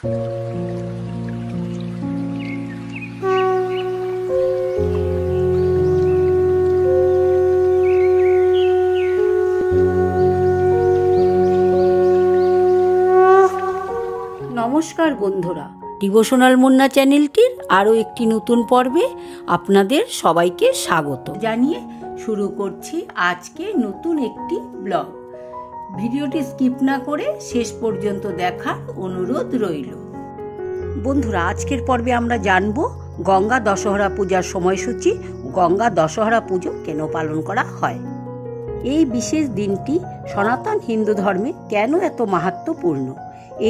নমস্কার বন্ধুরা, ডিভোশনাল মুন্না চ্যানেলটির আরও একটি নতুন পর্বে আপনাদের সবাইকে স্বাগত জানিয়ে শুরু করছি আজকে নতুন একটি ব্লগ। ভিডিওটি স্কিপ না করে শেষ পর্যন্ত দেখার অনুরোধ রইল। বন্ধুরা, আজকের পর্বে আমরা জানব গঙ্গা দশহরা পূজার সময়সূচি, গঙ্গা দশহরা পুজো কেন পালন করা হয়, এই বিশেষ দিনটি সনাতন হিন্দু ধর্মে কেন এত মাহাত্ম্যপূর্ণ,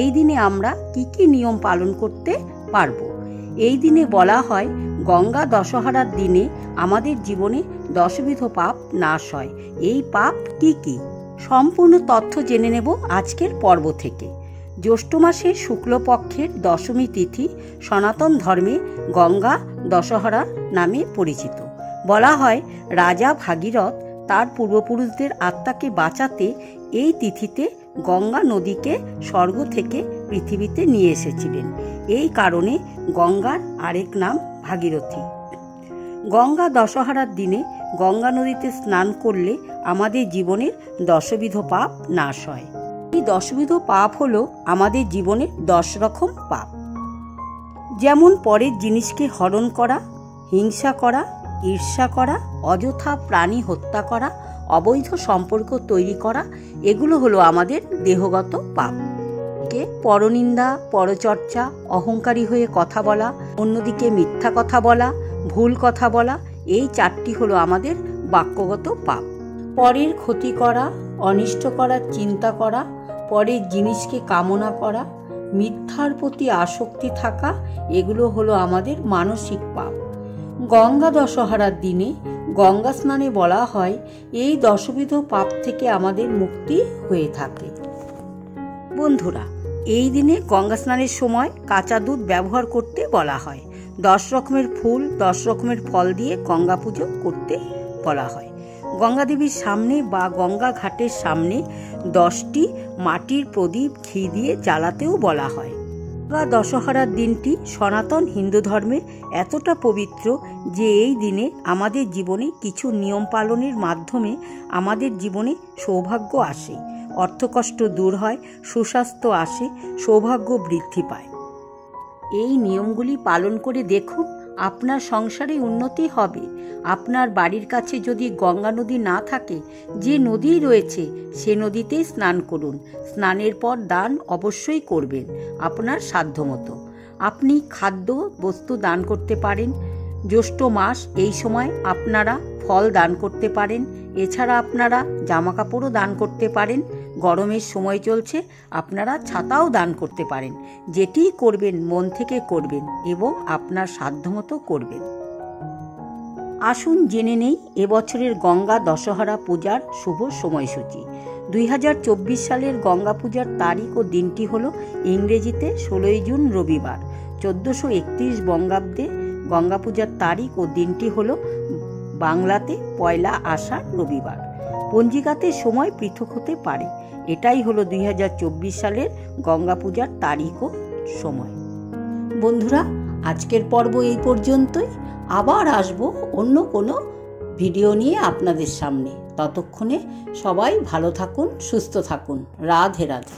এই দিনে আমরা কি কি নিয়ম পালন করতে পারব। এই দিনে বলা হয় গঙ্গা দশহরার দিনে আমাদের জীবনে দশবিধ পাপ নাশ হয়। এই পাপ কি কি সম্পূর্ণ তথ্য জেনে নেব আজকের পর্ব থেকে। জ্যৈষ্ঠ মাসের শুক্লপক্ষের দশমী তিথি সনাতন ধর্মে গঙ্গা দশহরা নামে পরিচিত। বলা হয় রাজা ভাগীরথ তার পূর্বপুরুষদের আত্মাকে বাঁচাতে এই তিথিতে গঙ্গা নদীকে স্বর্গ থেকে পৃথিবীতে নিয়ে এসেছিলেন। এই কারণে গঙ্গার আরেক নাম ভাগীরথী। গঙ্গা দশহরার দিনে গঙ্গা নদীতে স্নান করলে আমাদের জীবনের দশবিধ পাপ নাশ হয়। এই দশবিধ পাপ হলো আমাদের জীবনের 10 রকম পাপ, যেমন পরের জিনিসকে হরণ করা, হিংসা করা, ঈর্ষা করা, অযথা প্রাণী হত্যা করা, অবৈধ সম্পর্ক তৈরি করা। এগুলো হলো আমাদের দেহগত পাপ। পরনিন্দা, পরচর্চা, অহংকারী হয়ে কথা বলা, অন্যদিকে মিথ্যা কথা বলা, ভুল কথা বলা, এই 4টি হলো আমাদের বাক্যগত পাপ। পরের ক্ষতি করা, অনিষ্ট করার চিন্তা করা, পরের জিনিসকে কামনা করা, মিথ্যার প্রতি আসক্তি থাকা, এগুলো হলো আমাদের মানসিক পাপ। গঙ্গা দশহরার দিনে গঙ্গা স্নানে বলা হয় এই দশবিধ পাপ থেকে আমাদের মুক্তি হয়ে থাকে। বন্ধুরা, এই দিনে গঙ্গা স্নানের সময় কাঁচা দুধ ব্যবহার করতে বলা হয়। 10 রকমের ফুল, 10 রকমের ফল দিয়ে গঙ্গা পুজো করতে বলা হয়। গঙ্গা দেবীর সামনে বা গঙ্গা ঘাটের সামনে 10টি মাটির প্রদীপ ঘি দিয়ে জ্বালাতেও বলা হয়। গঙ্গা দশহরার দিনটি সনাতন হিন্দু ধর্মে এতটা পবিত্র যে এই দিনে আমাদের জীবনে কিছু নিয়ম পালনের মাধ্যমে আমাদের জীবনে সৌভাগ্য আসে, অর্থকষ্ট দূর হয়, সুস্বাস্থ্য আসে, সৌভাগ্য বৃদ্ধি পায়। এই নিয়মগুলি পালন করে দেখুন, আপনার সংসারে উন্নতি হবে। আপনার বাড়ির কাছে যদি গঙ্গা নদী না থাকে, যে নদী রয়েছে সে নদীতেই স্নান করুন। স্নানের পর দান অবশ্যই করবেন আপনার সাধ্যমতো। আপনি খাদ্য বস্তু দান করতে পারেন। জ্যৈষ্ঠ মাস, এই সময় আপনারা ফল দান করতে পারেন। এছাড়া আপনারা জামা কাপড়ও দান করতে পারেন। গরমের সময় চলছে, আপনারা ছাতাও দান করতে পারেন। যেটিই করবেন মন থেকে করবেন এবং আপনার সাধ্যমতো করবেন। আসুন জেনে নেই এবছরের গঙ্গা দশহরা পূজার শুভ সময়সূচি। 2024 সালের গঙ্গা পূজার তারিখ ও দিনটি হল ইংরেজিতে 16 জুন রবিবার। 1431 বঙ্গাব্দে গঙ্গা পূজার তারিখ ও দিনটি হল বাংলাতে 1 আষাঢ় রবিবার। পঞ্জিকাতে সময় পৃথক হতে পারে। এটাই হলো 2024 সালের গঙ্গা পূজার তারিখ ও সময়। বন্ধুরা, আজকের পর্ব এই পর্যন্তই। আবার আসবো অন্য কোনো ভিডিও নিয়ে আপনাদের সামনে। ততক্ষণে সবাই ভালো থাকুন, সুস্থ থাকুন। রাধে রাধে।